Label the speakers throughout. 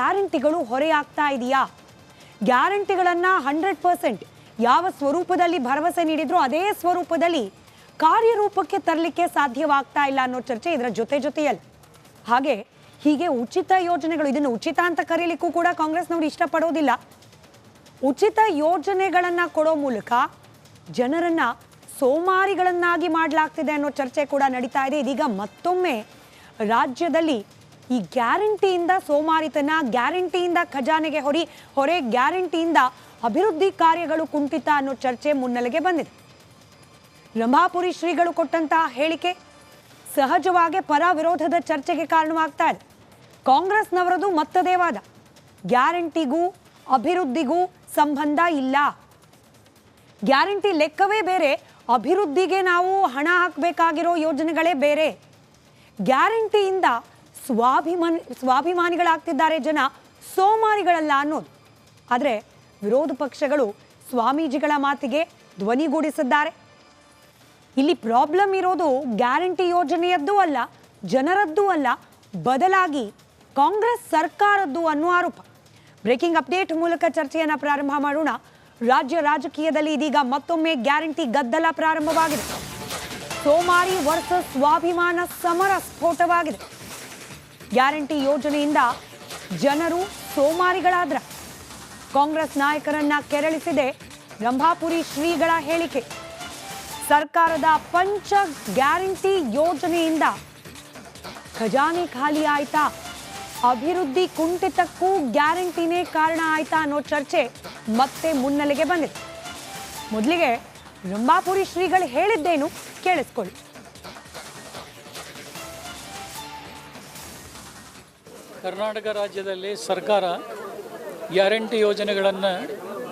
Speaker 1: ಗ್ಯಾರಂಟಿಗಳು ಹೊರೆಯಾಗ್ತಾ ಇದೆಯಾ? ಗ್ಯಾರಂಟಿಗಳನ್ನು 100% ಯಾವ ಸ್ವರೂಪದಲ್ಲಿ ಭರವಸೆ ನೀಡಿದ್ರು ಅದೇ ಸ್ವರೂಪದಲ್ಲಿ ಕಾರ್ಯರೂಪಕ್ಕೆ ತರಲಿಕ್ಕೆ ಸಾಧ್ಯವಾಗ್ತಾ ಇಲ್ಲ ಅನ್ನೋ ಚರ್ಚೆ ಇದರ ಜೊತೆಯಲ್ಲಿ. ಹಾಗೆ ಹೀಗೆ ಉಚಿತ ಯೋಜನೆಗಳು, ಇದನ್ನು ಉಚಿತ ಅಂತ ಕರೀಲಿಕ್ಕೂ ಕೂಡ ಕಾಂಗ್ರೆಸ್ನವರು ಇಷ್ಟಪಡೋದಿಲ್ಲ. ಉಚಿತ ಯೋಜನೆಗಳನ್ನು ಕೊಡೋ ಮೂಲಕ ಜನರನ್ನ ಸೋಮಾರಿಗಳನ್ನಾಗಿ ಮಾಡಲಾಗ್ತಿದೆ ಅನ್ನೋ ಚರ್ಚೆ ಕೂಡ ನಡೀತಾ ಇದೆ. ಇದೀಗ ಮತ್ತೊಮ್ಮೆ ರಾಜ್ಯದಲ್ಲಿ ಈ ಗ್ಯಾರಂಟಿಯಿಂದ ಸೋಮಾರಿತನ, ಗ್ಯಾರಂಟಿಯಿಂದ ಖಜಾನೆಗೆ ಹೊರೆ, ಗ್ಯಾರಂಟಿಯಿಂದ ಅಭಿವೃದ್ಧಿ ಕಾರ್ಯಗಳು ಕುಂಠಿತ ಅನ್ನೋ ಚರ್ಚೆ ಮುನ್ನೆಲೆಗೆ ಬಂದಿದೆ. ರಂಭಾಪುರಿ ಶ್ರೀಗಳು ಕೊಟ್ಟಂತಹ ಹೇಳಿಕೆ ಸಹಜವಾಗಿ ಪರ ವಿರೋಧದ ಚರ್ಚೆಗೆ ಕಾರಣವಾಗ್ತಾ ಇದೆ. ಕಾಂಗ್ರೆಸ್ನವರದು ಮತ್ತದೇ ವಾದ, ಗ್ಯಾರಂಟಿಗೂ ಅಭಿವೃದ್ಧಿಗೂ ಸಂಬಂಧ ಇಲ್ಲ, ಗ್ಯಾರಂಟಿ ಲೆಕ್ಕವೇ ಬೇರೆ, ಅಭಿವೃದ್ಧಿಗೆ ನಾವು ಹಣ ಹಾಕಬೇಕಾಗಿರೋ ಯೋಜನೆಗಳೇ ಬೇರೆ, ಗ್ಯಾರಂಟಿಯಿಂದ ಸ್ವಾಭಿಮಾನಿಗಳಾಗ್ತಿದ್ದಾರೆ ಜನ, ಸೋಮಾರಿಗಳಲ್ಲ ಅನ್ನೋದು. ಆದರೆ ವಿರೋಧ ಪಕ್ಷಗಳು ಸ್ವಾಮೀಜಿಗಳ ಮಾತಿಗೆ ಧ್ವನಿಗೂಡಿಸಿದ್ದಾರೆ. ಇಲ್ಲಿ ಪ್ರಾಬ್ಲಮ್ ಇರೋದು ಗ್ಯಾರಂಟಿ ಯೋಜನೆಯದ್ದು ಅಲ್ಲ, ಜನರದ್ದು ಅಲ್ಲ, ಬದಲಾಗಿ ಕಾಂಗ್ರೆಸ್ ಸರ್ಕಾರದ್ದು ಅನ್ನೋ ಆರೋಪ. ಬ್ರೇಕಿಂಗ್ ಅಪ್ಡೇಟ್ ಮೂಲಕ ಚರ್ಚೆಯನ್ನು ಪ್ರಾರಂಭ ಮಾಡೋಣ. ರಾಜ್ಯ ರಾಜಕೀಯದಲ್ಲಿ ಇದೀಗ ಮತ್ತೊಮ್ಮೆ ಗ್ಯಾರಂಟಿ ಗದ್ದಲ ಪ್ರಾರಂಭವಾಗಿದೆ. ಸೋಮಾರಿ ವರ್ಸಸ್ ಸ್ವಾಭಿಮಾನ ಸಮರ ಸ್ಫೋಟವಾಗಿದೆ. ಗ್ಯಾರಂಟಿ ಯೋಜನೆಯಿಂದ ಜನರು ಸೋಮಾರಿಗಳಾದ್ರ ಕಾಂಗ್ರೆಸ್ ನಾಯಕರನ್ನ ಕೆರಳಿಸಿದೆ ರಂಭಾಪುರಿ ಶ್ರೀಗಳ ಹೇಳಿಕೆ. ಸರ್ಕಾರದ ಪಂಚ ಗ್ಯಾರಂಟಿ ಯೋಜನೆಯಿಂದ ಖಜಾನೆ ಖಾಲಿ ಆಯ್ತಾ, ಅಭಿವೃದ್ಧಿ ಕುಂಠಿತಕ್ಕೂ ಗ್ಯಾರಂಟಿನೇ ಕಾರಣ ಆಯ್ತಾ ಅನ್ನೋ ಚರ್ಚೆ ಮತ್ತೆ ಮುನ್ನೆಲೆಗೆ ಬಂದಿದೆ. ಮೊದಲಿಗೆ ರಂಭಾಪುರಿ ಶ್ರೀಗಳು ಹೇಳಿದ್ದೇನು ಕೇಳಿಸ್ಕೊಳ್ಳಿ.
Speaker 2: ಕರ್ನಾಟಕ ರಾಜ್ಯದಲ್ಲಿ ಸರ್ಕಾರ ಗ್ಯಾರಂಟಿ ಯೋಜನೆಗಳನ್ನು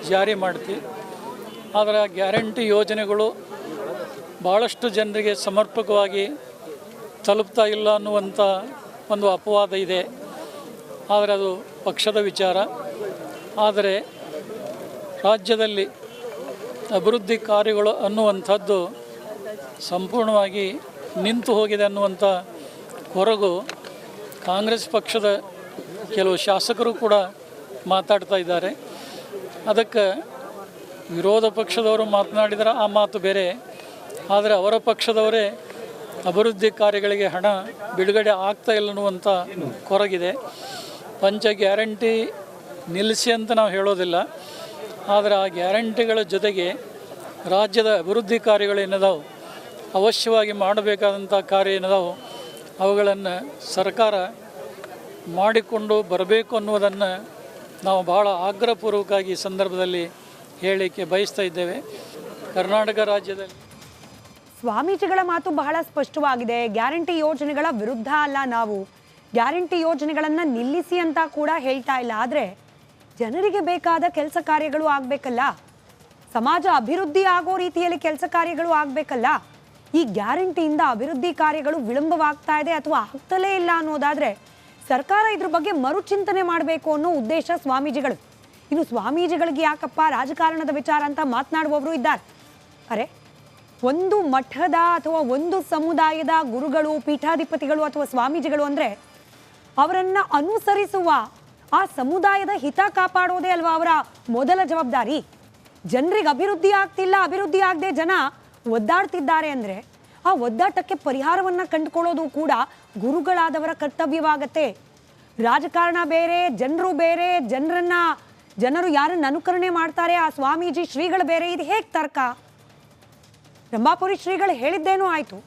Speaker 2: ಜಾರಿ ಮಾಡುತ್ತೆ. ಆದರೆ ಗ್ಯಾರಂಟಿ ಯೋಜನೆಗಳು ಭಾಳಷ್ಟು ಜನರಿಗೆ ಸಮರ್ಪಕವಾಗಿ ತಲುಪ್ತಾ ಇಲ್ಲ ಅನ್ನುವಂಥ ಒಂದು ಅಪವಾದ ಇದೆ. ಆದರೆ ಅದು ಪಕ್ಷದ ವಿಚಾರ. ಆದರೆ ರಾಜ್ಯದಲ್ಲಿ ಅಭಿವೃದ್ಧಿ ಕಾರ್ಯಗಳು ಅನ್ನುವಂಥದ್ದು ಸಂಪೂರ್ಣವಾಗಿ ನಿಂತು ಹೋಗಿದೆ ಅನ್ನುವಂಥ ಹೊರಗು ಕಾಂಗ್ರೆಸ್ ಪಕ್ಷದ ಕೆಲವು ಶಾಸಕರು ಕೂಡ ಮಾತಾಡ್ತಾ ಇದ್ದಾರೆ. ಅದಕ್ಕೆ ವಿರೋಧ ಪಕ್ಷದವರು ಮಾತನಾಡಿದರೆ ಆ ಮಾತು ಬೇರೆ, ಆದರೆ ಅವರ ಪಕ್ಷದವರೇ ಅಭಿವೃದ್ಧಿ ಕಾರ್ಯಗಳಿಗೆ ಹಣ ಬಿಡುಗಡೆ ಆಗ್ತಾ ಇಲ್ಲ ಅನ್ನುವಂಥ ಕೊರಗಿದೆ. ಪಂಚ ಗ್ಯಾರಂಟಿ ನಿಲ್ಲಿಸಿ ಅಂತ ನಾವು ಹೇಳೋದಿಲ್ಲ, ಆದರೆ ಆ ಗ್ಯಾರಂಟಿಗಳ ಜೊತೆಗೆ ರಾಜ್ಯದ ಅಭಿವೃದ್ಧಿ ಕಾರ್ಯಗಳೇನದಾವು, ಅವಶ್ಯವಾಗಿ ಮಾಡಬೇಕಾದಂಥ ಕಾರ್ಯ ಏನದಾವು, ಅವುಗಳನ್ನು ಸರ್ಕಾರ ಮಾಡಿಕೊಂಡು ಬರಬೇಕು ಅನ್ನೋದನ್ನು ನಾವು ಭಾಳ ಆಗ್ರಹಪೂರ್ವಕವಾಗಿ ಈ ಸಂದರ್ಭದಲ್ಲಿ ಹೇಳಲಿಕ್ಕೆ ಬಯಸ್ತಾ ಇದ್ದೇವೆ. ಕರ್ನಾಟಕ ರಾಜ್ಯದಲ್ಲಿ
Speaker 1: ಸ್ವಾಮೀಜಿಗಳ ಮಾತು ಬಹಳ ಸ್ಪಷ್ಟವಾಗಿದೆ. ಗ್ಯಾರಂಟಿ ಯೋಜನೆಗಳ ವಿರುದ್ಧ ಅಲ್ಲ, ನಾವು ಗ್ಯಾರಂಟಿ ಯೋಜನೆಗಳನ್ನು ನಿಲ್ಲಿಸಿ ಅಂತ ಕೂಡ ಹೇಳ್ತಾ ಇಲ್ಲ. ಆದರೆ ಜನರಿಗೆ ಬೇಕಾದ ಕೆಲಸ ಕಾರ್ಯಗಳು ಆಗಬೇಕಲ್ಲ, ಸಮಾಜ ಅಭಿವೃದ್ಧಿ ಆಗೋ ರೀತಿಯಲ್ಲಿ ಕೆಲಸ ಕಾರ್ಯಗಳು ಆಗಬೇಕಲ್ಲ. ಈ ಗ್ಯಾರಂಟಿಯಿಂದ ಅಭಿವೃದ್ಧಿ ಕಾರ್ಯಗಳು ವಿಳಂಬವಾಗ್ತಾ ಇದೆ ಅಥವಾ ಆಗ್ತಲೇ ಇಲ್ಲ ಅನ್ನೋದಾದರೆ ಸರ್ಕಾರ ಇದ್ರ ಬಗ್ಗೆ ಮರುಚಿಂತನೆ ಮಾಡಬೇಕು ಅನ್ನೋ ಉದ್ದೇಶ ಸ್ವಾಮೀಜಿಗಳು. ಇನ್ನು ಸ್ವಾಮೀಜಿಗಳಿಗೆ ಯಾಕಪ್ಪ ರಾಜಕಾರಣದ ವಿಚಾರ ಅಂತ ಮಾತನಾಡುವವರು ಇದ್ದಾರೆ. ಅರೆ, ಒಂದು ಮಠದ ಅಥವಾ ಒಂದು ಸಮುದಾಯದ ಗುರುಗಳು, ಪೀಠಾಧಿಪತಿಗಳು ಅಥವಾ ಸ್ವಾಮೀಜಿಗಳು ಅಂದರೆ ಅವರನ್ನು ಅನುಸರಿಸುವ ಆ ಸಮುದಾಯದ ಹಿತ ಕಾಪಾಡೋದೇ ಅಲ್ವಾ ಅವರ ಮೊದಲ ಜವಾಬ್ದಾರಿ. ಜನರಿಗೆ ಅಭಿವೃದ್ಧಿ ಆಗ್ತಿಲ್ಲ, ಅಭಿವೃದ್ಧಿ ಆಗದೆ ಜನ ಒದ್ದಾಡ್ತಿದ್ದಾರೆ ಅಂದರೆ ಆ ಒದ್ದಾಟಕ್ಕೆ ಪರಿಹಾರವನ್ನು ಕಂಡುಕೊಳ್ಳೋದು ಕೂಡ ಗುರುಗಳಾದವರ ಕರ್ತವ್ಯವಾಗತ್ತೆ. ರಾಜಕಾರಣ ಬೇರೆ, ಜನರು ಬೇರೆ, ಜನರು ಯಾರನ್ನು ಅನುಕರಣೆ ಮಾಡ್ತಾರೆ ಆ ಸ್ವಾಮೀಜಿ ಶ್ರೀಗಳು ಬೇರೆ. ಇದು ಹೇಗೆ ತರ್ಕ? ರಂಭಾಪುರಿ ಶ್ರೀಗಳು ಹೇಳಿದ್ದೇನೂ ಆಯಿತು,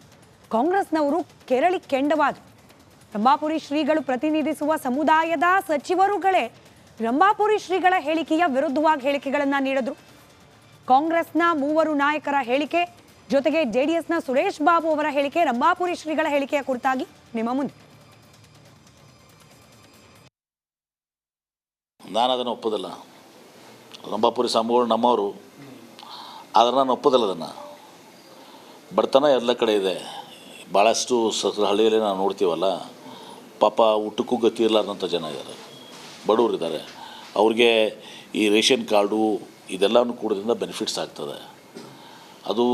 Speaker 1: ಕಾಂಗ್ರೆಸ್ನವರು ಕೆರಳಿ ಕೆಂಡವಾದರು. ರಂಭಾಪುರಿ ಶ್ರೀಗಳು ಪ್ರತಿನಿಧಿಸುವ ಸಮುದಾಯದ ಸಚಿವರುಗಳೇ ರಂಭಾಪುರಿ ಶ್ರೀಗಳ ಹೇಳಿಕೆಯ ವಿರುದ್ಧವಾಗಿ ಹೇಳಿಕೆಗಳನ್ನು ನೀಡಿದ್ರು. ಕಾಂಗ್ರೆಸ್ನ ಮೂವರು ನಾಯಕರ ಹೇಳಿಕೆ ಜೊತೆಗೆ ಜೆಡಿಎಸ್ನ ಸುರೇಶ್ ಬಾಬು ಅವರ ಹೇಳಿಕೆ, ರಂಭಾಪುರಿ ಶ್ರೀಗಳ ಹೇಳಿಕೆಯ ಕುರಿತಾಗಿ ನಿಮ್ಮ ಮುಂದೆ.
Speaker 3: ನಾನು ಅದನ್ನು ಒಪ್ಪೋದಿಲ್ಲ. ರಂಭಾಪುರಿ ಸ್ವಾಮಿಗಳು ನಮ್ಮವರು, ಆದರೆ ನಾನು ಒಪ್ಪೋದಿಲ್ಲ ಅದನ್ನು. ಬಡತನ ಎಲ್ಲ ಕಡೆ ಇದೆ. ಭಾಳಷ್ಟು ಹಳ್ಳಿಯಲ್ಲಿ ನಾವು ನೋಡ್ತೀವಲ್ಲ, ಪಾಪ ಊಟಕ್ಕೂ ಗತಿ ಇರಲಾರ್ದಂಥ ಜನ ಇದ್ದಾರೆ, ಬಡವರಿದ್ದಾರೆ. ಅವ್ರಿಗೆ ಈ ರೇಷನ್ ಕಾರ್ಡು ಇದೆಲ್ಲನೂ ಕೂಡೋದ್ರಿಂದ ಬೆನಿಫಿಟ್ಸ್ ಆಗ್ತದೆ. ಅದು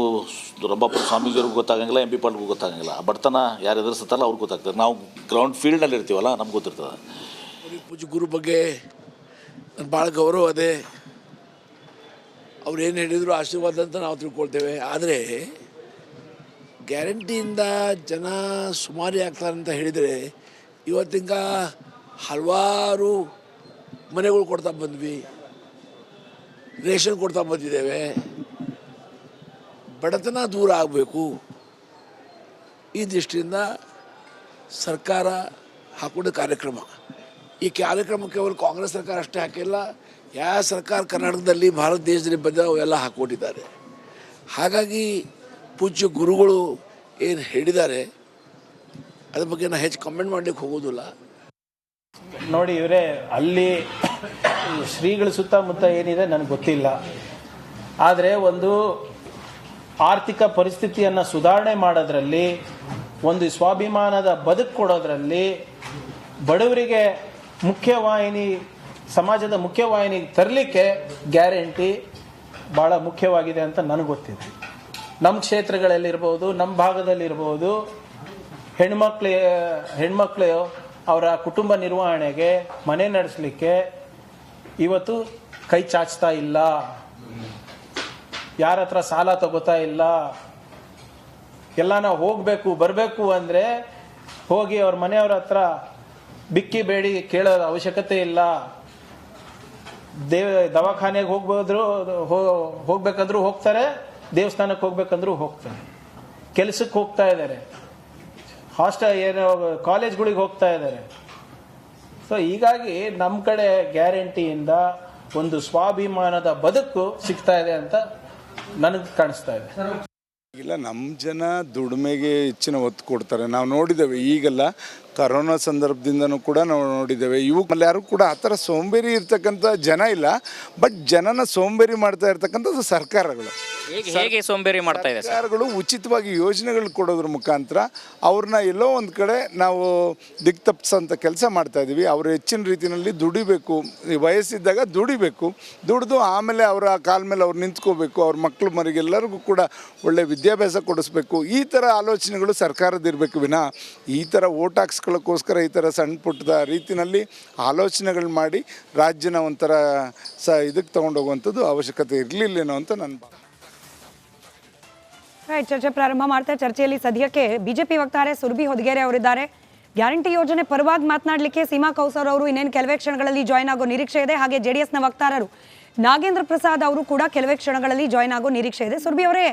Speaker 3: ರಂಭಾಪುರಿ ಸ್ವಾಮೀಜಿಯವ್ರಿಗೆ ಗೊತ್ತಾಗಂಗಿಲ್ಲ, ಎಂ ಪಿ ಪಾಲ್ಗೂ ಗೊತ್ತಾಗಂಗಿಲ್ಲ. ಆ ಬಡತನ ಯಾರು ಎದುರಿಸ್ತಾರಲ್ಲ ಅವ್ರಿಗೆ ಗೊತ್ತಾಗ್ತದೆ. ನಾವು ಗ್ರೌಂಡ್ ಫೀಲ್ಡ್ನಲ್ಲಿ ಇರ್ತೀವಲ್ಲ, ನಮ್ಗೆ ಗೊತ್ತಿರ್ತದೆ.
Speaker 4: ಪೂಜ್ಯ ಗುರು ಬಗ್ಗೆ ನನಗೆ ಭಾಳ ಗೌರವ ಅದೇ. ಅವ್ರು ಏನು ಹೇಳಿದ್ರು ಆಶೀರ್ವಾದ ಅಂತ ನಾವು ತಿಳ್ಕೊಳ್ತೇವೆ. ಆದರೆ ಗ್ಯಾರಂಟಿಯಿಂದ ಜನ ಸುಮಾರಿ ಆಗ್ತಾರೆ ಅಂತ ಹೇಳಿದರೆ ಇವತ್ತಿಂಗ ಹಲವಾರು ಮನೆಗಳು ಕೊಡ್ತಾ ಬಂದ್ವಿ, ರೇಷನ್ ಕೊಡ್ತಾ ಬಂದಿದ್ದೇವೆ. ಬಡತನ ದೂರ ಆಗಬೇಕು, ಈ ದೃಷ್ಟಿಯಿಂದ ಸರ್ಕಾರ ಹಾಕೊಂಡ ಕಾರ್ಯಕ್ರಮ. ಈ ಕಾರ್ಯಕ್ರಮ ಕೇವಲ ಕಾಂಗ್ರೆಸ್ ಸರ್ಕಾರ ಅಷ್ಟೇ ಹಾಕಿಲ್ಲ, ಯಾವ ಸರ್ಕಾರ ಕರ್ನಾಟಕದಲ್ಲಿ ಭಾರತ ದೇಶದಲ್ಲಿ ಬಂದ ಅವೆಲ್ಲ ಹಾಕ್ಕೊಟ್ಟಿದ್ದಾರೆ. ಹಾಗಾಗಿ ಪೂಜ್ಯ ಗುರುಗಳು ಏನು ಹೇಳಿದ್ದಾರೆ ಅದ್ರ ಬಗ್ಗೆ ನಾನು ಹೆಚ್ಚು ಕಮೆಂಟ್ ಮಾಡಲಿಕ್ಕೆ ಹೋಗೋದಿಲ್ಲ.
Speaker 5: ನೋಡಿ ಇವರೇ, ಅಲ್ಲಿ ಶ್ರೀಗಳ ಸುತ್ತಮುತ್ತ ಏನಿದೆ ನನಗೆ ಗೊತ್ತಿಲ್ಲ. ಆದರೆ ಒಂದು ಆರ್ಥಿಕ ಪರಿಸ್ಥಿತಿಯನ್ನು ಸುಧಾರಣೆ ಮಾಡೋದ್ರಲ್ಲಿ, ಒಂದು ಸ್ವಾಭಿಮಾನದ ಬದುಕು ಕೊಡೋದ್ರಲ್ಲಿ, ಬಡವರಿಗೆ ಮುಖ್ಯವಾಹಿನಿ, ಸಮಾಜದ ಮುಖ್ಯವಾಹಿನಿ ತರಲಿಕ್ಕೆ ಗ್ಯಾರಂಟಿ ಭಾಳ ಮುಖ್ಯವಾಗಿದೆ ಅಂತ ನನಗೆ ಗೊತ್ತಿದೆ. ನಮ್ಮ ಕ್ಷೇತ್ರಗಳಲ್ಲಿರ್ಬೋದು, ನಮ್ಮ ಭಾಗದಲ್ಲಿರ್ಬೋದು, ಹೆಣ್ಮಕ್ಳು ಅವರ ಕುಟುಂಬ ನಿರ್ವಹಣೆಗೆ, ಮನೆ ನಡೆಸಲಿಕ್ಕೆ ಇವತ್ತು ಕೈ ಚಾಚ್ತಾ ಇಲ್ಲ, ಯಾರ ಹತ್ರ ಸಾಲ ತಗೋತಾ ಇಲ್ಲ. ಎಲ್ಲ ನಾವು ಹೋಗಬೇಕು ಬರಬೇಕು ಅಂದರೆ ಹೋಗಿ ಅವ್ರ ಮನೆಯವ್ರ ಹತ್ರ ಬಿಕ್ಕಿ ಬೇಡಿ ಕೇಳೋ ಅವಶ್ಯಕತೆ ಇಲ್ಲ. ದವಾಖಾನೆಗೆ ಹೋಗ್ಬೇಕಂದ್ರೂ ಹೋಗ್ತಾರೆ, ದೇವಸ್ಥಾನಕ್ಕೆ ಹೋಗ್ಬೇಕಂದ್ರೂ ಹೋಗ್ತಾರೆ, ಕೆಲಸಕ್ಕೆ ಹೋಗ್ತಾ ಇದ್ದಾರೆ, ಕಾಲೇಜ್ಗಳಿಗೆ ಹೋಗ್ತಾ ಇದ್ದಾರೆ. ಸೊ ಹೀಗಾಗಿ ನಮ್ಮ ಕಡೆ ಗ್ಯಾರಂಟಿಯಿಂದ ಒಂದು ಸ್ವಾಭಿಮಾನದ ಬದುಕು ಸಿಗ್ತಾ ಇದೆ ಅಂತ ನನಗೆ ಕಾಣಿಸ್ತಾ ಇದೆ.
Speaker 6: ಇಲ್ಲ, ನಮ್ಮ ಜನ ದುಡಿಮೆಗೆ ಹೆಚ್ಚಿನ ಒತ್ತು ಕೊಡ್ತಾರೆ. ನಾವು ನೋಡಿದ್ದೇವೆ, ಈಗೆಲ್ಲ ಕರೋನಾ ಸಂದರ್ಭದಿಂದನೂ ಕೂಡ ನಾವು ನೋಡಿದ್ದೇವೆ. ಇವುಗಳಲ್ಲಿ ಯಾರು ಕೂಡ ಆ ಥರ ಸೋಂಬೇರಿ ಇರ್ತಕ್ಕಂಥ ಜನ ಇಲ್ಲ. ಬಟ್ ಜನನ ಸೋಂಬೇರಿ ಮಾಡ್ತಾ ಇರ್ತಕ್ಕಂಥದ್ದು ಸರ್ಕಾರಗಳು.
Speaker 7: ಹೇಗೆ ಸೋಂಬೇರಿ ಮಾಡ್ತಾ ಇದೆ?
Speaker 6: ಸರ್ಕಾರಗಳು ಉಚಿತವಾಗಿ ಯೋಜನೆಗಳು ಕೊಡೋದ್ರ ಮುಖಾಂತರ ಅವ್ರನ್ನ ಎಲ್ಲೋ ಒಂದು ಕಡೆ ನಾವು ದಿಕ್ ತಪ್ಪಿಸೋಂಥ ಕೆಲಸ ಮಾಡ್ತಾ ಇದ್ದೀವಿ. ಅವರು ಹೆಚ್ಚಿನ ರೀತಿಯಲ್ಲಿ ದುಡಿಬೇಕು, ವಯಸ್ಸಿದ್ದಾಗ ದುಡಿಬೇಕು, ದುಡಿದು ಆಮೇಲೆ ಅವರ ಕಾಲ ಮೇಲೆ ಅವ್ರು ನಿಂತ್ಕೋಬೇಕು, ಅವ್ರ ಮಕ್ಕಳು ಮರಿಗೆಲ್ಲರಿಗೂ ಕೂಡ ಒಳ್ಳೆ ವಿದ್ಯಾಭ್ಯಾಸ ಕೊಡಿಸ್ಬೇಕು. ಈ ಥರ ಆಲೋಚನೆಗಳು ಸರ್ಕಾರದಿರಬೇಕು ವಿನ ಈ ಥರ ವೋಟ್ ಹಾಕ್ಸ್ಕೊಳ್ಳೋಕ್ಕೋಸ್ಕರ ಈ ಥರ ಸಣ್ಣ ಪುಟ್ಟದ ರೀತಿಯಲ್ಲಿ ಆಲೋಚನೆಗಳು ಮಾಡಿ ರಾಜ್ಯನ ಒಂಥರ ಇದಕ್ಕೆ ತೊಗೊಂಡೋಗುವಂಥದ್ದು ಅವಶ್ಯಕತೆ ಇರಲಿಲ್ಲೇನೋ ಅಂತ ನನ್ನ
Speaker 1: ಚರ್ಚೆ ಪ್ರಾರಂಭ ಮಾಡ್ತಾರೆ. ಚರ್ಚೆಯಲ್ಲಿ ಸದ್ಯಕ್ಕೆ ಬಿಜೆಪಿ ವಕ್ತಾರೆ ಸುರಭಿ ಹೊದಗೆರೆ ಅವರಿದ್ದಾರೆ. ಗ್ಯಾರಂಟಿ ಯೋಜನೆ ಪರವಾಗಿ ಮಾತನಾಡಲಿಕ್ಕೆ ಸೀಮಾ ಕೌಸರ್ ಅವರು ಇನ್ನೇನು ಕೆಲವೇ ಕ್ಷಣಗಳಲ್ಲಿ ಜಾಯ್ನ್ ಆಗೋ ನಿರೀಕ್ಷೆ ಇದೆ. ಹಾಗೆ ಜೆಡಿಎಸ್ನ ವಕ್ತಾರರು ನಾಗೇಂದ್ರ ಪ್ರಸಾದ್ ಅವರು ಕೂಡ ಕೆಲವೇ ಕ್ಷಣಗಳಲ್ಲಿ ಜಾಯ್ನ್ ಆಗೋ ನಿರೀಕ್ಷೆ ಇದೆ. ಸುರಭಿ ಅವರೇ,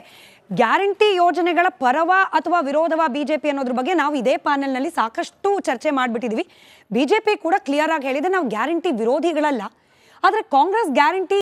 Speaker 1: ಗ್ಯಾರಂಟಿ ಯೋಜನೆಗಳ ಪರವ ಅಥವಾ ವಿರೋಧವ ಬಿಜೆಪಿ ಅನ್ನೋದ್ರ ಬಗ್ಗೆ ನಾವು ಇದೇ ಪ್ಯಾನೆಲ್ನಲ್ಲಿ ಸಾಕಷ್ಟು ಚರ್ಚೆ ಮಾಡಿಬಿಟ್ಟಿದ್ವಿ. ಬಿಜೆಪಿ ಕೂಡ ಕ್ಲಿಯರ್ ಆಗಿ ಹೇಳಿದೆ, ನಾವು ಗ್ಯಾರಂಟಿ ವಿರೋಧಿಗಳಲ್ಲ. ಆದರೆ ಕಾಂಗ್ರೆಸ್ ಗ್ಯಾರಂಟಿ